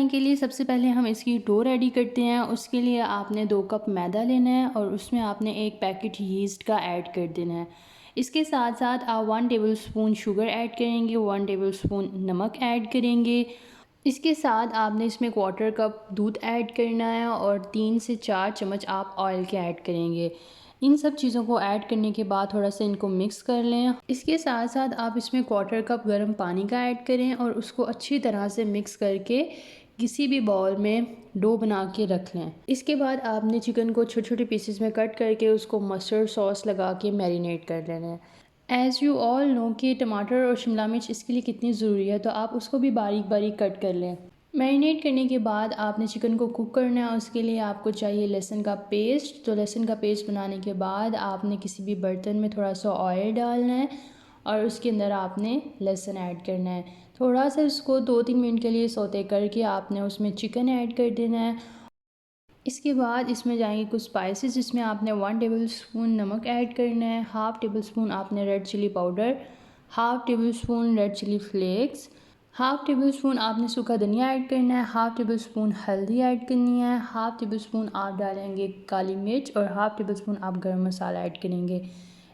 बनाने के लिए सबसे पहले हम इसकी डो रेडी करते हैं। उसके लिए आपने 2 कप मैदा लेना है और उसमें आपने 1 पैकेट यीस्ट का ऐड कर देना है। इसके साथ साथ आप 1 टेबलस्पून शुगर ऐड करेंगे, 1 टेबलस्पून नमक ऐड करेंगे। इसके साथ आपने इसमें 1/4 कप दूध ऐड करना है और 3 से 4 चम्मच आप ऑयल के ऐड करेंगे। इन सब चीज़ों को ऐड करने के बाद थोड़ा सा इनको मिक्स कर लें। इसके साथ साथ आप इसमें 1/4 कप गर्म पानी का ऐड करें और उसको अच्छी तरह से मिक्स करके किसी भी बाउल में डो बना के रख लें। इसके बाद आपने चिकन को छोटे छोटे पीसेस में कट करके उसको मस्टर्ड सॉस लगा के मैरिनेट कर लेना है। एज़ यू ऑल नो कि टमाटर और शिमला मिर्च इसके लिए कितनी ज़रूरी है, तो आप उसको भी बारीक बारीक कट कर लें। मैरिनेट करने के बाद आपने चिकन को कुक करना है। उसके लिए आपको चाहिए लहसुन का पेस्ट। तो लहसुन का पेस्ट बनाने के बाद आपने किसी भी बर्तन में थोड़ा सा ऑयल डालना है और उसके अंदर आपने लहसुन ऐड करना है। थोड़ा सा उसको 2-3 मिनट के लिए सौते करके आपने उसमें चिकन ऐड कर देना है। इसके बाद इसमें जाएंगे कुछ स्पाइसेस, जिसमें आपने 1 टेबलस्पून नमक ऐड करना है, हाफ़ टेबलस्पून आपने red chilli powder, half tablespoon red chilli flakes, half tablespoon आपने सूखा धनिया ऐड करना है, हाफ़ टेबलस्पून हल्दी ऐड करनी है, हाफ़ टेबलस्पून आप डालेंगे काली मिर्च और हाफ़ टेबलस्पून आप गरम मसाला ऐड करेंगे।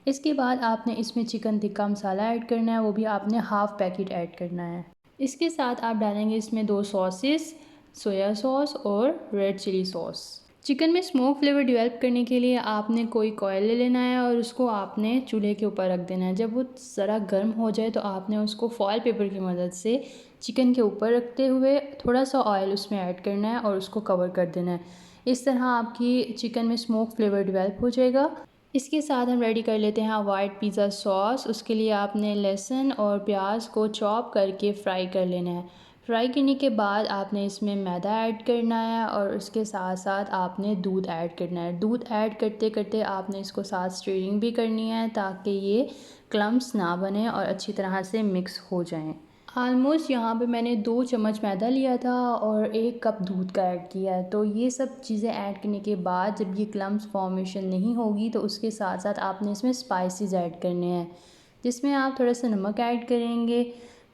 इसके बाद आपने इसमें चिकन टिक्का मसाला ऐड करना है, वो भी आपने हाफ़ पैकेट ऐड करना है। इसके साथ आप डालेंगे इसमें 2 सॉसेस, सोया सॉस और रेड चिली सॉस। चिकन में स्मोक फ्लेवर डेवलप करने के लिए आपने कोई ऑयल ले लेना है और उसको आपने चूल्हे के ऊपर रख देना है। जब वो ज़रा गर्म हो जाए तो आपने उसको फॉयल पेपर की मदद से चिकन के ऊपर रखते हुए थोड़ा सा ऑयल उसमें ऐड करना है और उसको कवर कर देना है। इस तरह आपकी चिकन में स्मोक फ्लेवर डेवलप हो जाएगा। इसके साथ हम रेडी कर लेते हैं वाइट पिज़्ज़ा सॉस। उसके लिए आपने लहसुन और प्याज को चॉप करके फ्राई कर लेना है। फ्राई करने के बाद आपने इसमें मैदा ऐड करना है और उसके साथ साथ आपने दूध ऐड करना है। दूध ऐड करते करते आपने इसको साथ स्टीरिंग भी करनी है ताकि ये क्लम्प्स ना बने और अच्छी तरह से मिक्स हो जाएं। ऑलमोस्ट यहाँ पे मैंने 2 चम्मच मैदा लिया था और 1 कप दूध का ऐड किया है। तो ये सब चीज़ें ऐड करने के बाद जब ये क्लम्प्स फॉर्मेशन नहीं होगी तो उसके साथ साथ आपने इसमें स्पाइसेस ऐड करने हैं, जिसमें आप थोड़ा सा नमक ऐड करेंगे,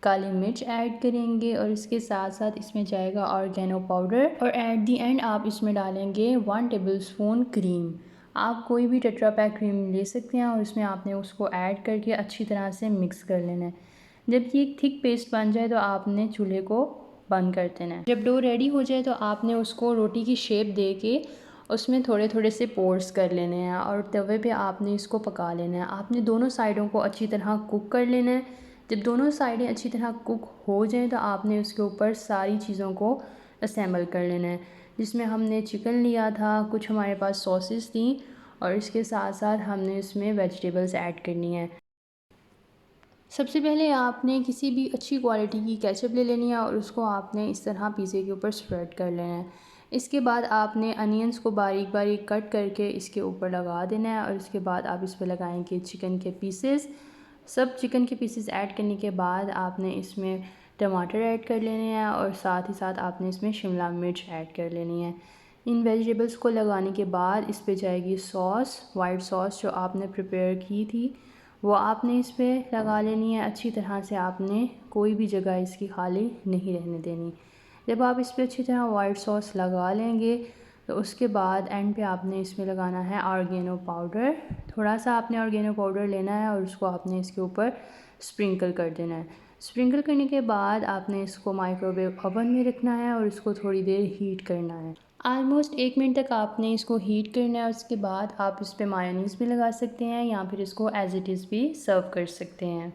काली मिर्च ऐड करेंगे और इसके साथ साथ इसमें जाएगा ऑर्गेनो पाउडर और एट दी एंड आप इसमें डालेंगे 1 टेबलस्पून क्रीम। आप कोई भी टेट्रा पैक क्रीम ले सकते हैं और इसमें आपने उसको ऐड करके अच्छी तरह से मिक्स कर लेना है। जब ये थिक पेस्ट बन जाए तो आपने चूल्हे को बंद कर देना है। जब डो रेडी हो जाए तो आपने उसको रोटी की शेप दे के उसमें थोड़े थोड़े से पोर्स कर लेने हैं और तवे पे आपने इसको पका लेना है। आपने दोनों साइडों को अच्छी तरह कुक कर लेना है। जब दोनों साइडें अच्छी तरह कुक हो जाएं तो आपने उसके ऊपर सारी चीज़ों को असेंबल कर लेना है, जिसमें हमने चिकन लिया था, कुछ हमारे पास सॉसेस थी और इसके साथ साथ हमने इसमें वेजिटेबल्स ऐड करनी है। सबसे पहले आपने किसी भी अच्छी क्वालिटी की केचप ले लेनी है और उसको आपने इस तरह पिज़्ज़े के ऊपर स्प्रेड कर लेना है। इसके बाद आपने अनियंस को बारीक बारीक कट करके इसके ऊपर लगा देना है और इसके बाद आप इस पर लगाएंगे चिकन के पीसेस। सब चिकन के पीसेस ऐड करने के बाद आपने इसमें टमाटर ऐड कर लेने हैं और साथ ही साथ आपने इसमें शिमला मिर्च ऐड कर लेनी है। इन वेजिटेबल्स को लगाने के बाद इस पर जाएगी सॉस, वाइट सॉस जो आपने प्रिपेयर की थी, वो आपने इस पर लगा लेनी है। अच्छी तरह से आपने कोई भी जगह इसकी खाली नहीं रहने देनी। जब आप इस पर अच्छी तरह वाइट सॉस लगा लेंगे तो उसके बाद एंड पे आपने इसमें लगाना है ऑर्गेनो पाउडर। थोड़ा सा आपने ऑर्गेनो पाउडर लेना है और उसको आपने इसके ऊपर स्प्रिंकल कर देना है। स्प्रिंकल करने के बाद आपने इसको माइक्रोवेव ओवन में रखना है और इसको थोड़ी देर हीट करना है। आलमोस्ट 1 मिनट तक आपने इसको हीट करना है। उसके बाद आप इस पर मायोनीज़ भी लगा सकते हैं या फिर इसको एज़ इट इज़ भी सर्व कर सकते हैं।